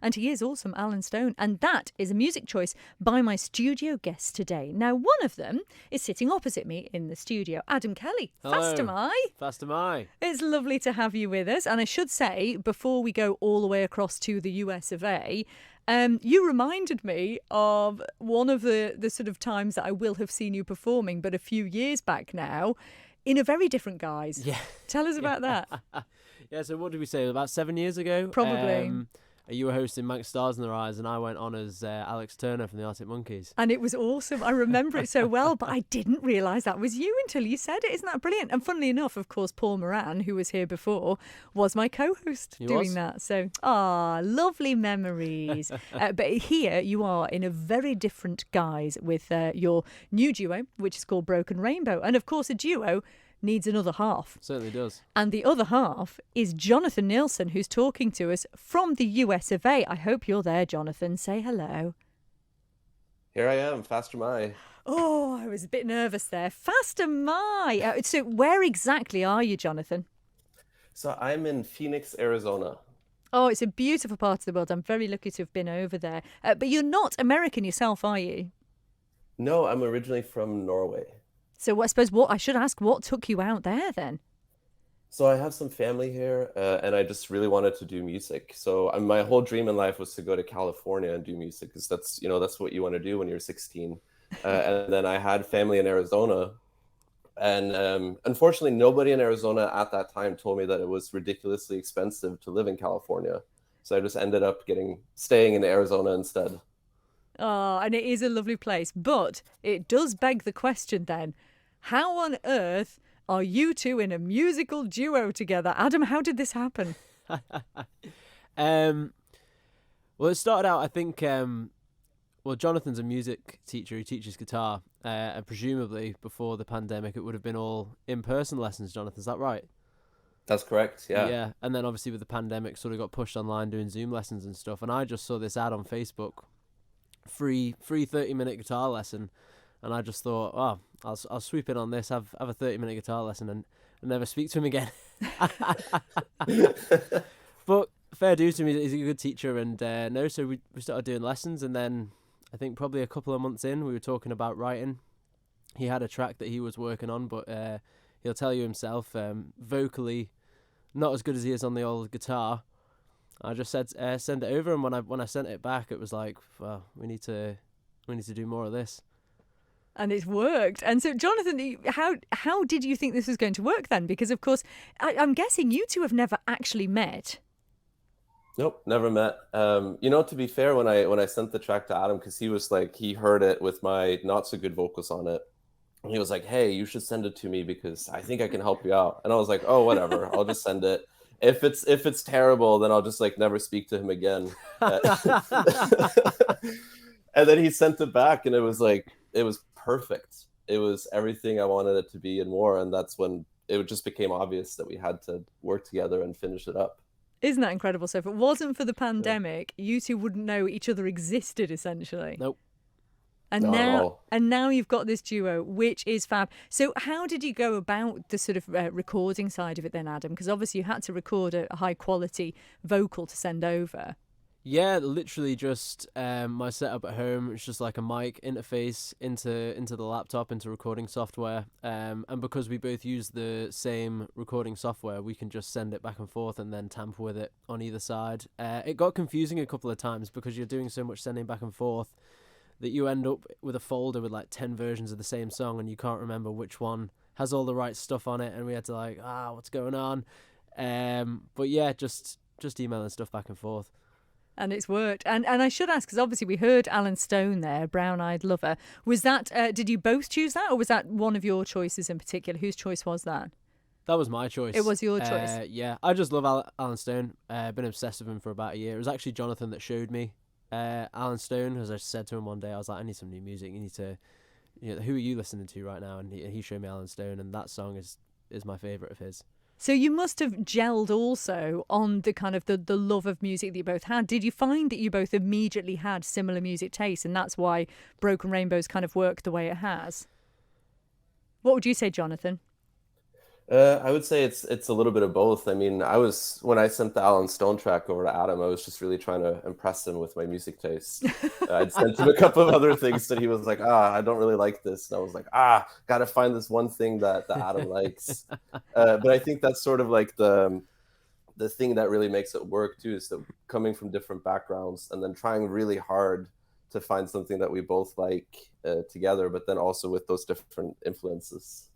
and he is awesome, Alan Stone. And that is a music choice by my studio guests today. Now, one of them is sitting opposite me in the studio, Adam Kelly. Hello. Fast am I? Fast am I. It's lovely to have you with us. And I should say, before we go all the way across to the US of A, you reminded me of one of the sort of times that I will have seen you performing, but a few years back now, in a very different guise. Yeah. Tell us about that. Yeah, so what did we say? About 7 years ago? Probably. You were hosting Manx Stars in Their Eyes, and I went on as Alex Turner from the Arctic Monkeys. And it was awesome. I remember it so well, but I didn't realise that was you until you said it. Isn't that brilliant? And funnily enough, of course, Paul Moran, who was here before, was my co-host doing that. So, lovely memories. But here you are in a very different guise with your new duo, which is called Broken Rainbow. And of course, a duo needs another half. Certainly does. And the other half is Jonathan Nilsen, who's talking to us from the US of A. I hope you're there, Jonathan. Say hello. Here I am, Fast am I. Oh, I was a bit nervous there. Fast am I. So where exactly are you, Jonathan? So I'm in Phoenix, Arizona. Oh, it's a beautiful part of the world. I'm very lucky to have been over there. But you're not American yourself, are you? No, I'm originally from Norway. So I suppose I should ask, what took you out there then? So I have some family here, and I just really wanted to do music. So my whole dream in life was to go to California and do music, because that's what you want to do when you're 16. And then I had family in Arizona, and unfortunately, nobody in Arizona at that time told me that it was ridiculously expensive to live in California. So I just ended up staying in Arizona instead. Oh, and it is a lovely place. But it does beg the question then, how on earth are you two in a musical duo together? Adam, how did this happen? Well, it started out, I think, Jonathan's a music teacher who teaches guitar, and presumably before the pandemic it would have been all in-person lessons, Jonathan, is that right? That's correct, yeah. Yeah, and then obviously with the pandemic sort of got pushed online doing Zoom lessons and stuff, and I just saw this ad on Facebook, free 30-minute guitar lesson, and I just thought, I'll swoop in on this, have a 30-minute guitar lesson and never speak to him again. But fair due to him, he's a good teacher, and so we started doing lessons, and then I think probably a couple of months in we were talking about writing. He had a track that he was working on, but he'll tell you himself, vocally not as good as he is on the old guitar. I just said send it over, and when I sent it back, it was like, well, we need to do more of this. And it's worked. And so, Jonathan, how did you think this was going to work then? Because of course, I'm guessing you two have never actually met. Nope, never met. To be fair, when I sent the track to Adam, because he heard it with my not so good vocals on it, and he was like, "Hey, you should send it to me because I think I can help you out." And I was like, "Oh, whatever, I'll just send it. If it's terrible, then I'll just never speak to him again." And then he sent it back, and it was perfect. It was everything I wanted it to be and more. And that's when it just became obvious that we had to work together and finish it up. Isn't that incredible? So if it wasn't for the pandemic, you two wouldn't know each other existed, essentially. Nope. And now you've got this duo, which is fab. So how did you go about the sort of recording side of it then, Adam? Because obviously you had to record a high quality vocal to send over. Yeah, literally just my setup at home. It's just like a mic interface into the laptop, into recording software. And because we both use the same recording software, we can just send it back and forth and then tamper with it on either side. It got confusing a couple of times because you're doing so much sending back and forth that you end up with a folder with 10 versions of the same song, and you can't remember which one has all the right stuff on it. And we had to what's going on? But yeah, just emailing stuff back and forth. And it's worked. And I should ask, because obviously we heard Alan Stone there, Brown Eyed Lover. Was that, did you both choose that, or was that one of your choices in particular? Whose choice was that? That was my choice. It was your choice? Yeah, I just love Alan Stone. Been obsessed with him for about a year. It was actually Jonathan that showed me Alan Stone, as I said to him one day. I was like, I need some new music. You need to, who are you listening to right now? And he showed me Alan Stone, and that song is my favourite of his. So you must have gelled also on the kind of the love of music that you both had. Did you find that you both immediately had similar music tastes, and that's why Broken Rainbow's kind of worked the way it has? What would you say, Jonathan? I would say it's a little bit of both. I mean, when I sent the Alan Stone track over to Adam, I was just really trying to impress him with my music taste. I'd sent him a couple of other things that he was like, I don't really like this. And I was like, gotta find this one thing that Adam likes. But I think that's sort of like the thing that really makes it work too, is that coming from different backgrounds and then trying really hard to find something that we both like together, but then also with those different influences.